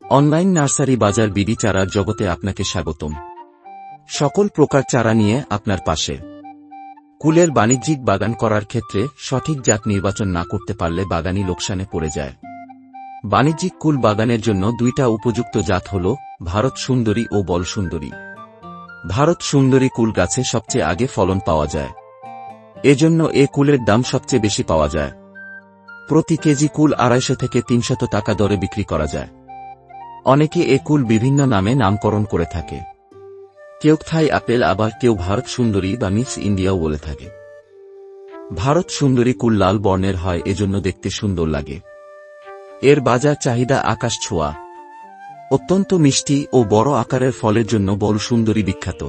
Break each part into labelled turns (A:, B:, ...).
A: Online nursery বাজার BD চারার জগতে আপনাকে স্বাগতম। সকল প্রকার চারা নিয়ে আপনার পাশে। কুলের বাণিজ্যিক বাগান করার ক্ষেত্রে সঠিক জাত নির্বাচন না করতে পারলে বাগানি লোকসানে পড়ে যায়। বাণিজ্যিক কুল বাগানের জন্য দুইটা উপযুক্ত জাত হল ভারত সুন্দরী ও বল সুন্দরী। ভারত সুন্দরী কুল গাছে সবচেয়ে আগে ফলন পাওয়া যায়, এজন্য এ কুলের দাম সবচেয়ে বেশি পাওয়া যায়। প্রতি কেজি কুল 250 থেকে 300 টাকা দরে বিক্রি করা যায়। অনেকে এ কুল বিভিন্ন নামে নামকরণ করে থাকে, কেউ থাই আপেল, আবার কেউ ভারত সুন্দরী বা মিক্স ইন্ডিয়াও বলে থাকে। ভারত সুন্দরী কুল লাল বর্ণের হয়, এজন্য দেখতে সুন্দর লাগে। এর বাজার চাহিদা আকাশ ছোঁয়া। অত্যন্ত মিষ্টি ও বড় আকারের ফলের জন্য বল সুন্দরী বিখ্যাত।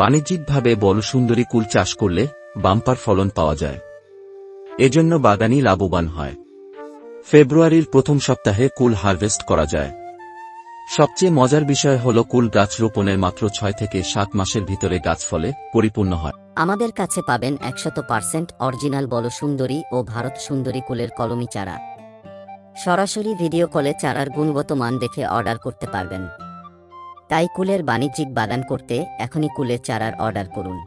A: বাণিজ্যিকভাবে বল সুন্দরী কুল চাষ করলে বাম্পার ফলন পাওয়া যায়, এজন্য বাগানি লাভবান হয়। ফেব্রুয়ারির প্রথম সপ্তাহে কুল হারভেস্ট করা যায়। সবচেয়ে মজার বিষয় হল কুল গাছ রোপণের মাত্র 6 থেকে 7 মাসের ভিতরে গাছ ফলে পরিপূর্ণ হয়।
B: আমাদের কাছে পাবেন 100% অরিজিনাল বল সুন্দরী ও ভারত সুন্দরী কুলের কলমি চারা। সরাসরি ভিডিও কলে চারার গুণগত মান দেখে অর্ডার করতে পারবেন। তাই কুলের বাণিজ্যিক বাগান করতে এখনই কুলের চারার অর্ডার করুন।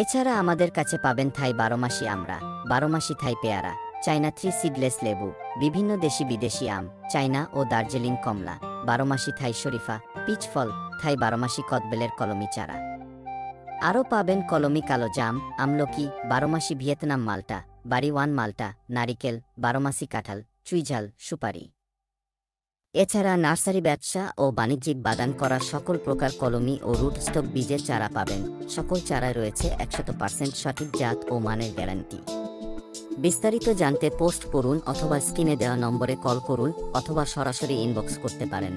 B: এছাড়া আমাদের কাছে পাবেন থাই 12 মাসি আমড়া, 12 মাসি থাই পেয়ারা, চায়না 3 সিডলেস লেবু, বিভিন্ন দেশি বিদেশি আম, চায়না ও দার্জিলিং কমলা, 12 মাসি থাই শরীফা, পিচ ফল, থাই 12 মাসি কদবেলের কলমি চারা। আরও পাবেন কলমি কালো জাম, আমলকি, 12 মাসি ভিয়েতনাম মাল্টা, বাড়ি 1 মাল্টা, নারিকেল, 12 মাসি কাঁঠাল, চুইঝাল, সুপারি। এছাড়া নার্সারি ব্যবসা ও বাণিজ্যিক বাগান করা সকল প্রকার কলমি ও রুট স্টক বীজের চারা পাবেন। সকল চারায় রয়েছে 100% সঠিক জাত ও মানের গ্যারান্টি। বিস্তারিত জানতে পোস্ট করুন অথবা স্ক্রিনে দেওয়া নম্বরে কল করুন অথবা সরাসরি ইনবক্স করতে পারেন।